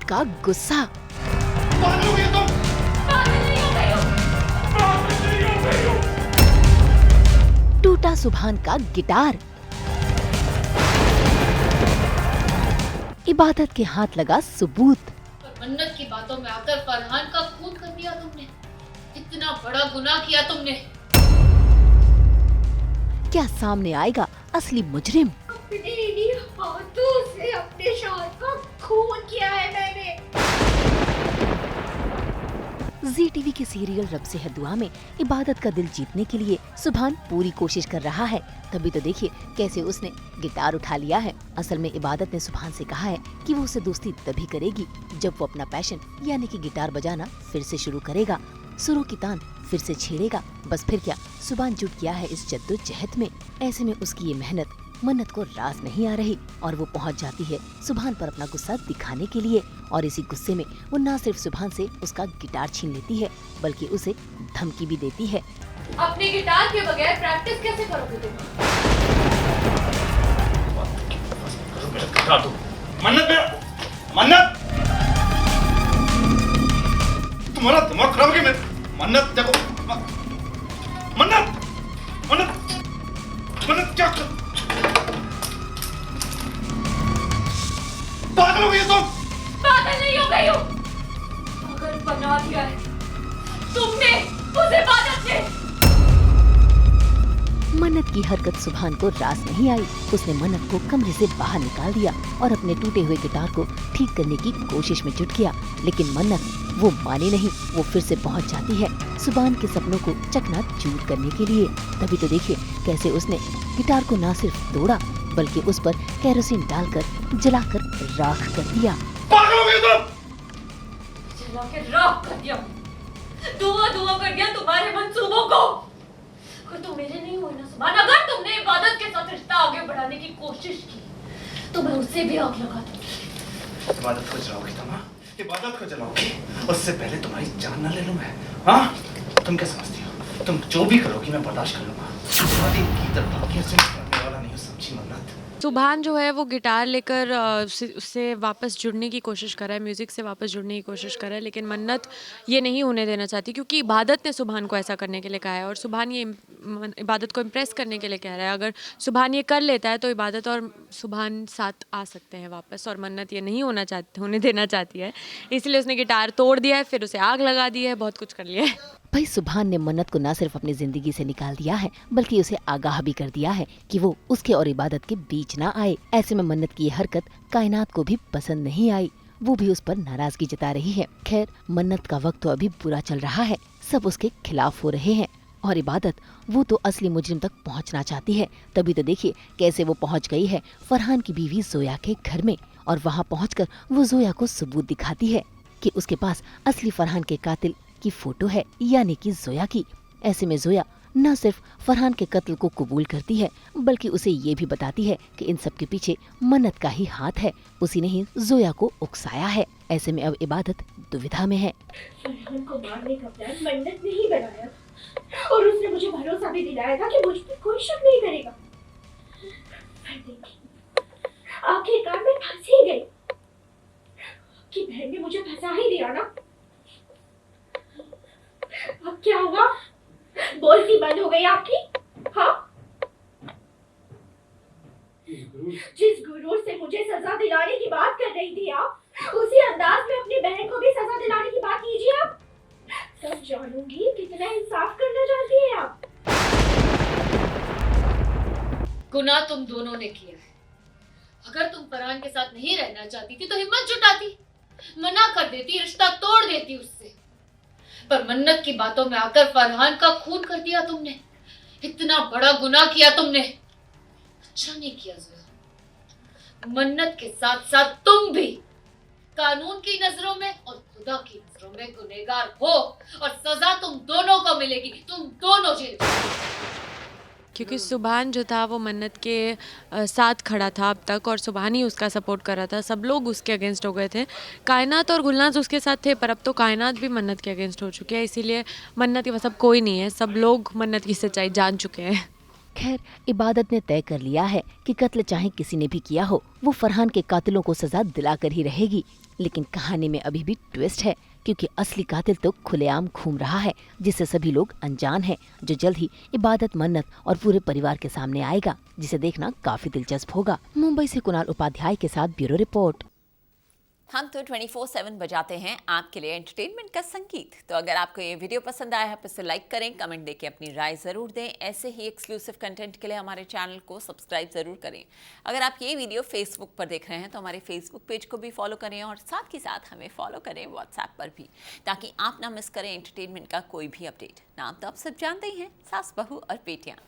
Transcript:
का गुस्सा। पागल हो गई तुम? टूटा सुभान का गिटार। इबादत के हाथ लगा सबूत। मन्नत की बातों में आकर फरहान का खून कर दिया तुमने। इतना बड़ा गुनाह किया तुमने। क्या सामने आएगा असली मुजरिम? अपने इन्हीं हाथों से अपने शौहर का खून किया है मैंने। जी टीवी के सीरियल रब से है दुआ में इबादत का दिल जीतने के लिए सुभान पूरी कोशिश कर रहा है। तभी तो देखिए कैसे उसने गिटार उठा लिया है। असल में इबादत ने सुभान से कहा है कि वो उससे दोस्ती तभी करेगी जब वो अपना पैशन यानी कि गिटार बजाना फिर से शुरू करेगा, सुरों की तान फिर से छेड़ेगा। बस फिर क्या, सुभान जुट गया है इस जद्दोजहद में। ऐसे में उसकी ये मेहनत मन्नत को रास नहीं आ रही और वो पहुंच जाती है सुभान पर अपना गुस्सा दिखाने के लिए। और इसी गुस्से में वो न सिर्फ सुभान से उसका गिटार छीन लेती है बल्कि उसे धमकी भी देती है। अपने गिटार के बगैर प्रैक्टिस कैसे करोगे तुम? मन्नत मन्नत तुम्हारा दिमाग खराब है क्या? मन्नत देखो, मन्नत मन्नत मन्नत क्या पागल हो गई तुम? पागल नहीं हो गई हूँ। पागल बना दिया है तुमने उसे, इबादत ने। मन्नत की हरकत सुभान को रास नहीं आई। उसने मन्नत को कमरे से बाहर निकाल दिया और अपने टूटे हुए गिटार को ठीक करने की कोशिश में जुट गया। लेकिन मन्नत वो माने नहीं। वो फिर से पहुंच जाती है सुभान के सपनों को चकनाचूर करने के लिए। तभी तो देखिए कैसे उसने गिटार को न सिर्फ तोड़ा बल्कि उस पर केरोसिन डालकर जलाकर राख कर दिया। पागल हो गई तुम? जला के राख कर दिया, धुआं कर दिया तुम्हारे मंसूबों को। अगर तुम मेरे नहीं हुए ना सुभान, अगर तुमने इबादत के साथ रिश्ता आगे बढ़ाने की कोशिश की तो मैं उससे भी आग लगा दूंगी। इबादत को जलाओगी तुम? हाँ, इबादत को जलाओगी? उससे पहले तुम्हारी जान ना ले लूं मैं? हाँ, तुम क्या समझती हो? तुम जो भी करोगी मैं बर्दाश्त कर लूंगा। तुम्हारी की तरफ से करने वाला नहीं हो, समझी मन्नत? सुभान जो है वो गिटार लेकर उससे वापस जुड़ने की कोशिश कर रहा है, म्यूज़िक से वापस जुड़ने की कोशिश कर रहा है। लेकिन मन्नत ये नहीं होने देना चाहती क्योंकि इबादत ने सुभान को ऐसा करने के लिए कहा है और सुभान ये इबादत को इम्प्रेस करने के लिए कह रहा है। अगर सुभान ये कर लेता है तो इबादत और सुभान साथ आ सकते हैं वापस, और मन्नत ये नहीं होने देना चाहती है। इसलिए उसने गिटार तोड़ दिया है, फिर उसे आग लगा दी है, बहुत कुछ कर लिया है। भाई सुभान ने मन्नत को न सिर्फ अपनी जिंदगी से निकाल दिया है बल्कि उसे आगाह भी कर दिया है कि वो उसके और इबादत के बीच ना आए। ऐसे में मन्नत की ये हरकत कायनात को भी पसंद नहीं आई। वो भी उस पर नाराजगी जता रही है। खैर, मन्नत का वक्त तो अभी बुरा चल रहा है, सब उसके खिलाफ हो रहे हैं और इबादत वो तो असली मुजरिम तक पहुंचना चाहती है। तभी तो देखिए कैसे वो पहुंच गई है फरहान की बीवी जोया के घर में और वहां पहुंचकर वो जोया को सबूत दिखाती है कि उसके पास असली फरहान के कातिल की फोटो है, यानी कि जोया की। ऐसे में जोया न सिर्फ फरहान के कत्ल को कबूल करती है बल्कि उसे ये भी बताती है कि इन सब के पीछे मन्नत का ही हाथ है। उसी ने ही जोया को उकसाया है। ऐसे में अब इबादत दुविधा में है। फरहान को मारने का प्लान मन्नत ने ही बनाया और उसने मुझे भरोसा भी दिलाया था कि मुझ पर कोई शक नहीं करेगा। पर देखिए, आखिरकार मैं फंस ही गई। कि बहन ने मुझे फंसा ही दिया ना। अब क्या हुआ? बोलती बंद हो गई आपकी? हाँ, जिस गुरूर से मुझे सजा दिलाने की बात कर रही थी आप, उसी अंदाज में अपनी बहन को भी सजा दिलाने की बात कीजिए आप। तब जानूंगी कितना इंसाफ करना चाहती है आप। गुनाह तुम दोनों ने किया है। अगर तुम फरहान के साथ नहीं रहना चाहती थी तो हिम्मत जुटाती, मना कर देती, रिश्ता तोड़ देती उससे। पर मन्नत की बातों में आकर फरहान का खून कर दिया तुमने। इतना बड़ा गुनाह किया तुमने। अच्छा नहीं किया जोया। मन्नत के साथ साथ तुम भी कानून की नजरों में और खुदा की नजरों में गुनहगार हो और सजा तुम दोनों को मिलेगी। तुम दोनों जेल में। क्योंकि सुभान जो था वो मन्नत के साथ खड़ा था अब तक और सुभान ही उसका सपोर्ट कर रहा था। सब लोग उसके अगेंस्ट हो गए थे। कायनात और गुलनाज उसके साथ थे, पर अब तो कायनात भी मन्नत के अगेंस्ट हो चुके हैं। इसीलिए मन्नत के पास अब कोई नहीं है, सब लोग मन्नत की सच्चाई जान चुके हैं। खैर, इबादत ने तय कर लिया है कि कत्ल चाहे किसी ने भी किया हो, वो फरहान के कातिलों को सजा दिलाकर ही रहेगी। लेकिन कहानी में अभी भी ट्विस्ट है, क्योंकि असली कातिल तो खुलेआम घूम रहा है, जिससे सभी लोग अनजान हैं, जो जल्द ही इबादत, मन्नत और पूरे परिवार के सामने आएगा, जिसे देखना काफी दिलचस्प होगा। मुंबई से कुणाल उपाध्याय के साथ ब्यूरो रिपोर्ट। हम तो 24/7 बजाते हैं आपके लिए एंटरटेनमेंट का संगीत। तो अगर आपको ये वीडियो पसंद आया है तो इसे लाइक करें, कमेंट देके अपनी राय ज़रूर दें। ऐसे ही एक्सक्लूसिव कंटेंट के लिए हमारे चैनल को सब्सक्राइब ज़रूर करें। अगर आप ये वीडियो फेसबुक पर देख रहे हैं तो हमारे फेसबुक पेज को भी फॉलो करें और साथ ही साथ हमें फॉलो करें व्हाट्सएप पर भी, ताकि आप ना मिस करें एंटरटेनमेंट का कोई भी अपडेट। नाम तो आप सब जानते ही हैं, सास बहू और बेटियाँ।